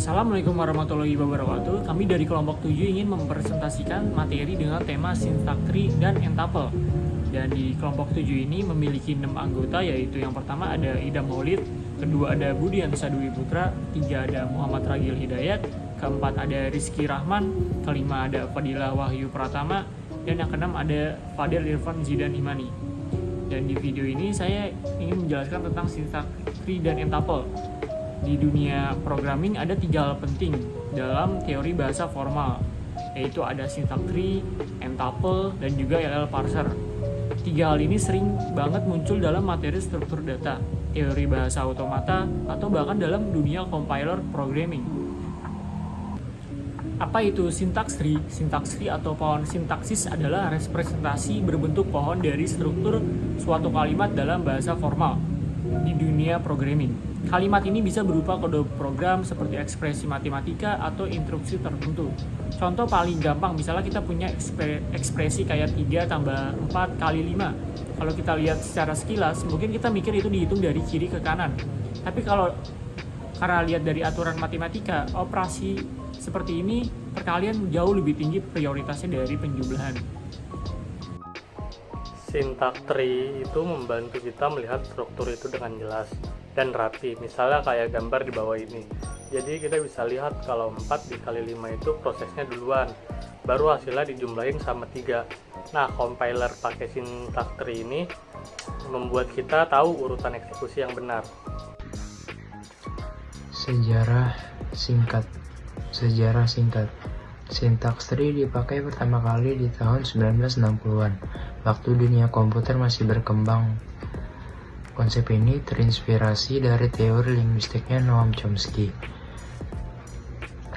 Assalamualaikum warahmatullahi wabarakatuh. Kami dari kelompok 7 ingin mempresentasikan materi dengan tema syntax tree dan entuple. Dan di kelompok 7 ini memiliki 6 anggota, yaitu yang pertama ada Idam Maulid, kedua ada Budian Sadwi Putra, tiga ada Muhammad Ragil Hidayat, keempat ada Rizky Rahman, kelima ada Fadilah Wahyu Pratama, dan yang keenam ada Fadil Irfan Zidan Imani. Dan di video ini saya ingin menjelaskan tentang syntax tree dan entuple. Di dunia programming ada 3 hal penting dalam teori bahasa formal, yaitu ada syntax tree, entuple, dan juga LL parser. 3 hal ini sering banget muncul dalam materi struktur data, teori bahasa otomata, atau bahkan dalam dunia compiler programming. Apa itu syntax tree? Syntax tree atau pohon sintaksis adalah representasi berbentuk pohon dari struktur suatu kalimat dalam bahasa formal di dunia programming. Kalimat ini bisa berupa kode program seperti ekspresi matematika atau instruksi tertentu. Contoh paling gampang, misalnya kita punya ekspresi kayak 3 tambah 4 kali 5. Kalau kita lihat secara sekilas, mungkin kita mikir itu dihitung dari kiri ke kanan. Tapi karena lihat dari aturan matematika, operasi seperti ini perkalian jauh lebih tinggi prioritasnya dari penjumlahan. Syntax tree itu membantu kita melihat struktur itu dengan jelas dan rapi, misalnya kayak gambar di bawah ini. Jadi kita bisa lihat kalau 4 dikali 5 itu prosesnya duluan, baru hasilnya dijumlahin sama 3. Nah, compiler pakai syntax tree ini membuat kita tahu urutan eksekusi yang benar. Sejarah singkat. Syntax tree dipakai pertama kali di tahun 1960-an, waktu dunia komputer masih berkembang. Konsep ini terinspirasi dari teori linguistiknya Noam Chomsky,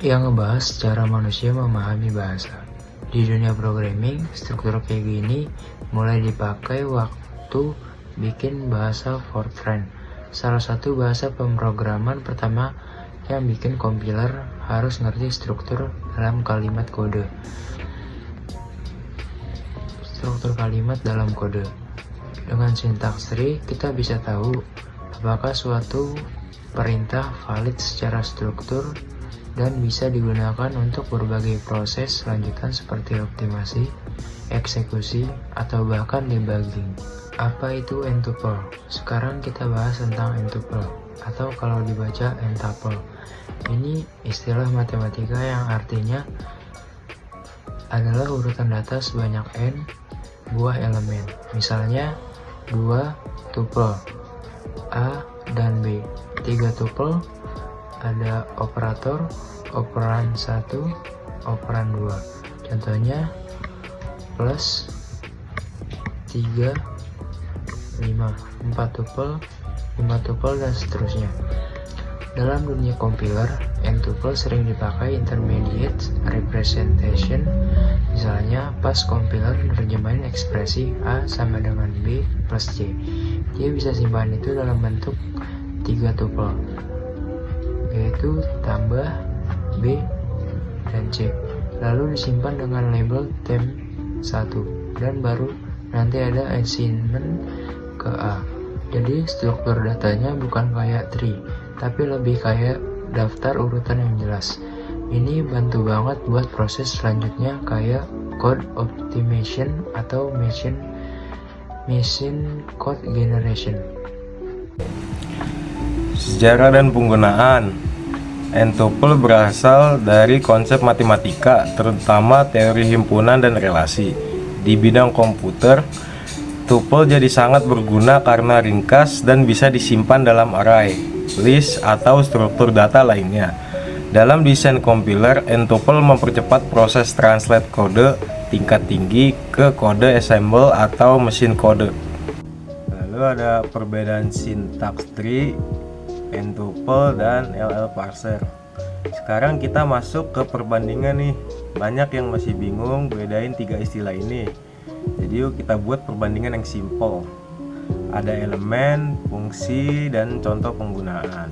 yang ngebahas cara manusia memahami bahasa. Di dunia programming, struktur kayak gini mulai dipakai waktu bikin bahasa Fortran, salah satu bahasa pemrograman pertama yang bikin compiler harus ngerti struktur dalam kalimat kode. Struktur kalimat dalam kode. Dengan syntax tree, kita bisa tahu apakah suatu perintah valid secara struktur dan bisa digunakan untuk berbagai proses lanjutan seperti optimasi, eksekusi, atau bahkan debugging. Apa itu entuple? Sekarang kita bahas tentang entuple, atau kalau dibaca entuple. Ini istilah matematika yang artinya adalah urutan data sebanyak n buah elemen. Misalnya 2 tuple A dan B, 3 tuple ada operator, operan 1, operan 2. Contohnya plus 3, 5, 4 tuple, 5 tuple, dan seterusnya. Dalam dunia compiler, entuple sering dipakai intermediate representation. Misalnya, pas compiler nerjemahin ekspresi A sama dengan B plus C, dia bisa simpan itu dalam bentuk 3 tuple, yaitu tambah B dan C, lalu disimpan dengan label temp1, dan baru nanti ada assignment ke A. Jadi struktur datanya bukan kayak tree, tapi lebih kayak daftar urutan yang jelas. Ini bantu banget buat proses selanjutnya kayak code optimization atau machine code generation. Sejarah dan penggunaan. Entuple berasal dari konsep matematika, terutama teori himpunan dan relasi. Di bidang komputer, tuple jadi sangat berguna karena ringkas dan bisa disimpan dalam array, list, atau struktur data lainnya. Dalam desain compiler, entuple mempercepat proses translate kode tingkat tinggi ke kode assemble atau mesin kode. Lalu ada perbedaan syntax tree, entuple, dan LL parser. Sekarang kita masuk ke perbandingan nih. Banyak yang masih bingung bedain 3 istilah ini. Jadi yuk kita buat perbandingan yang simple. Ada elemen, fungsi, dan contoh penggunaan.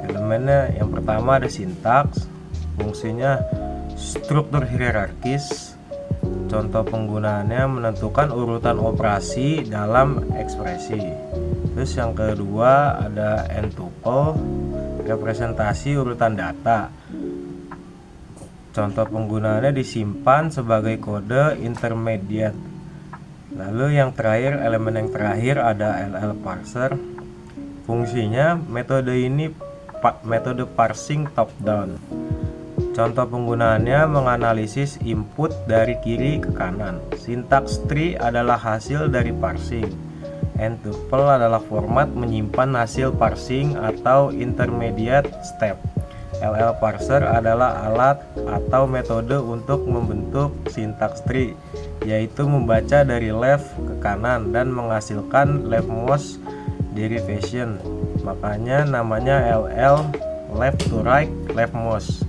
Elemennya yang pertama ada sintaks, fungsinya struktur hierarkis, contoh penggunaannya menentukan urutan operasi dalam ekspresi. Terus yang kedua ada entuple, representasi urutan data. Contoh penggunaannya disimpan sebagai kode intermediate. Lalu yang terakhir, elemen yang terakhir ada LL parser. Fungsinya metode ini metode parsing top down. Contoh penggunaannya menganalisis input dari kiri ke kanan. Sintaks tree adalah hasil dari parsing. N-tuple adalah format menyimpan hasil parsing atau intermediate step. LL parser adalah alat atau metode untuk membentuk sintaks tree, yaitu membaca dari left ke kanan dan menghasilkan leftmost derivation. Makanya namanya LL, left to right, leftmost.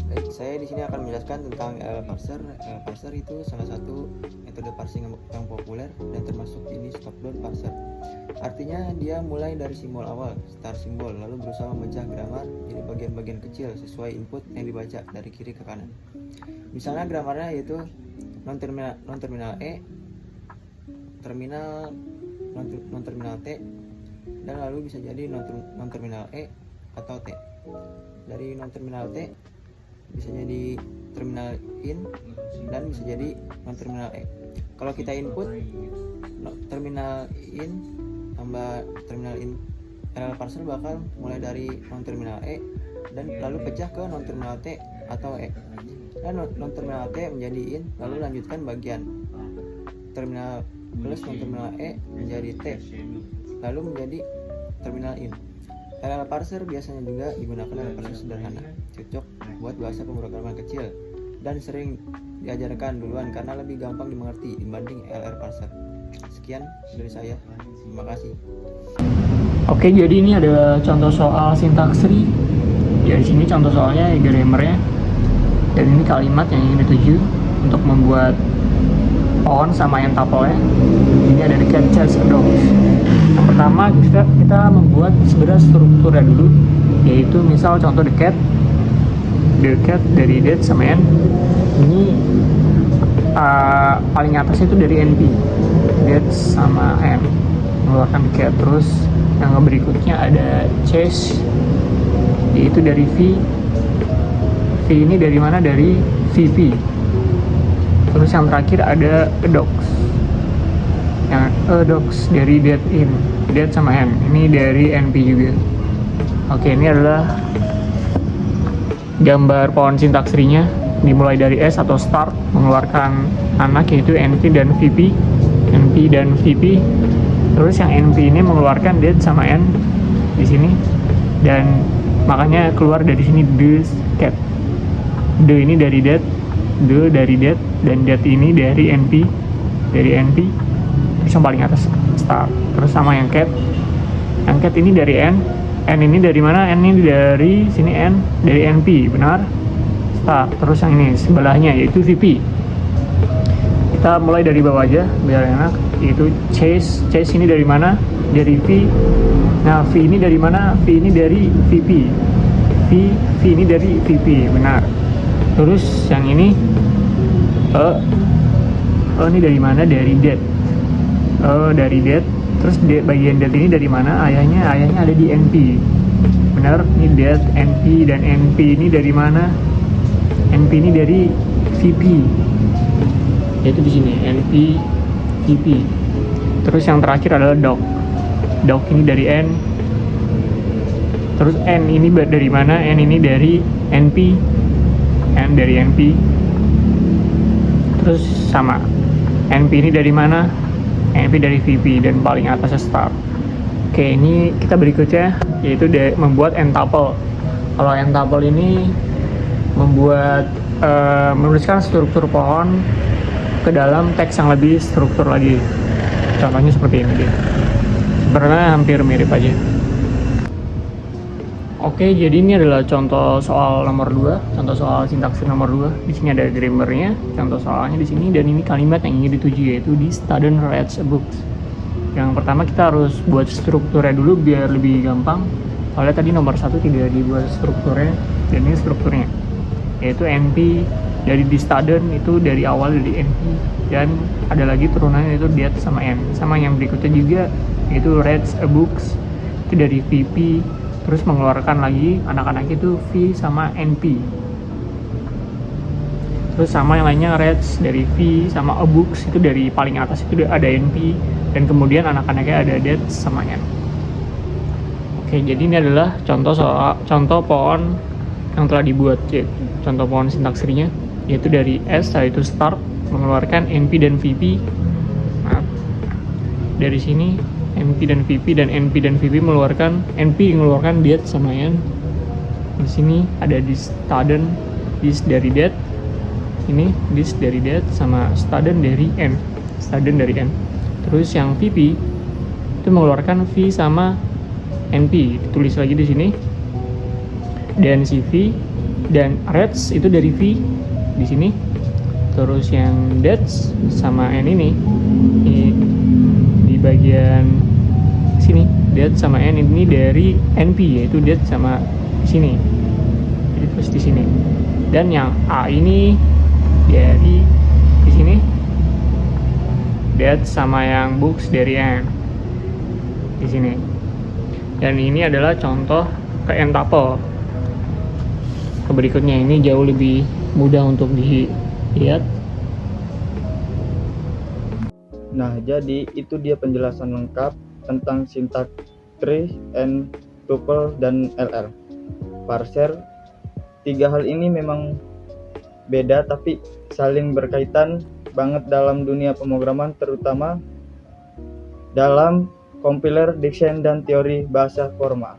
Baik, saya di sini akan menjelaskan tentang LL parser. LL parser itu salah satu metode parsing yang populer dan termasuk jenis top-down parser. Artinya dia mulai dari simbol awal, start simbol, lalu berusaha memecah grammar jadi bagian-bagian kecil sesuai input yang dibaca dari kiri ke kanan. Misalnya grammarnya yaitu non-terminal E, terminal non-terminal T, dan lalu bisa jadi non-terminal E atau T. Dari non-terminal T bisa jadi terminal in dan bisa jadi non-terminal E. Kalau kita input terminal in tambah terminal in, LL parser bakal mulai dari non-terminal E dan lalu pecah ke non-terminal T atau E. Dan non-terminal T menjadi in, lalu lanjutkan bagian terminal plus non-terminal E menjadi T, lalu menjadi terminal in. LL parser biasanya juga digunakan LL parser sederhana, cocok buat bahasa pemrograman kecil dan sering diajarkan duluan karena lebih gampang dimengerti dibanding LL parser. Sekian dari saya, terima kasih. Oke, jadi ini ada contoh soal sintaks tree. Ya, di sini contoh soalnya grammarnya. Dan ini kalimat yang ingin dituju untuk membuat pohon sama yang tuple-nya. Ini ada the cat chased a dog. Yang pertama kita membuat sebenarnya strukturnya dulu, yaitu misal contoh the cat dari that sama n. Ini paling atasnya itu dari NP, that sama n, mengeluarkan the cat. Terus yang berikutnya ada chase, yaitu dari V ini dari mana? Dari VP. Terus yang terakhir ada docs, yang docs dari that in, that sama n, ini dari NP juga. Oke, ini adalah gambar pohon sintaks tree-nya. Dimulai dari S atau start, mengeluarkan anak yaitu NP dan VP. NP dan VP. Terus yang NP ini mengeluarkan that sama n di sini, dan makanya keluar dari sini the cat. The ini dari that, the dari that, dan that ini dari NP, terus yang paling atas start. Terus sama yang cat ini dari n ini dari mana? N ini dari sini, n dari NP, benar? Start. Terus yang ini sebelahnya yaitu VP. Kita mulai dari bawah aja biar enak, yaitu chase ini dari mana? Dari V. Nah, V ini dari mana? V ini dari VP. V ini dari VP, benar. Terus yang ini ini dari mana? Dari that. Dari that. Terus bagian that ini dari mana? Ayahnya ada di NP, benar. Ini that, NP, dan NP ini dari mana? NP ini dari VP, yaitu di sini NP VP. Terus yang terakhir adalah doc ini dari N. Terus N ini dari mana? N ini dari NP, N dari NP. Terus sama NP ini dari mana? NP dari VP, dan paling atasnya start. Oke, ini kita berikutnya yaitu membuat n-tuple. Kalau n-tuple ini membuat menuliskan struktur pohon ke dalam teks yang lebih struktur lagi. Contohnya seperti ini dia. Sebenarnya hampir mirip aja. Oke, jadi ini adalah contoh soal nomor 2, contoh soal sintaks nomor 2. Di sini ada grammarnya, contoh soalnya di sini, dan ini kalimat yang ingin dituju yaitu the student reads a book. Yang pertama kita harus buat strukturnya dulu biar lebih gampang. Soalnya tadi nomor 1 tidak dibuat strukturnya, dan ini strukturnya. Yaitu NP dari the student itu dari awal dari NP, dan ada lagi turunannya yaitu that sama N. Sama yang berikutnya juga yaitu reads a books itu dari VP, terus mengeluarkan lagi anak-anak itu V sama NP. Terus sama yang lainnya reds dari V sama abux itu dari paling atas itu ada NP, dan kemudian anak-anaknya ada det sama N. Oke, jadi ini adalah contoh pohon yang telah dibuat, contoh pohon sintaks tree-nya, yaitu dari S yaitu start mengeluarkan NP dan VP. Dari sini NP dan VP dan NP dan VP mengeluarkan det sama N. Di sini ada this student, this dari det, ini this dari det sama student dari N, Terus yang VP itu mengeluarkan V sama NP, ditulis lagi di sini. Dan si V dan reds itu dari V di sini. Terus yang dets sama N ini di bagian sini, det sama N ini dari NP, yaitu det sama sini. Jadi terus di sini. Dan yang A ini dari di sini, det sama yang books dari N di sini. Dan ini adalah contoh ke-entuple. Berikutnya ini jauh lebih mudah untuk dilihat. Nah, jadi itu dia penjelasan lengkap tentang syntax tree, and tuple, dan LL. Parser, tiga hal ini memang beda tapi saling berkaitan banget dalam dunia pemrograman, terutama dalam compiler, diction, dan teori bahasa formal.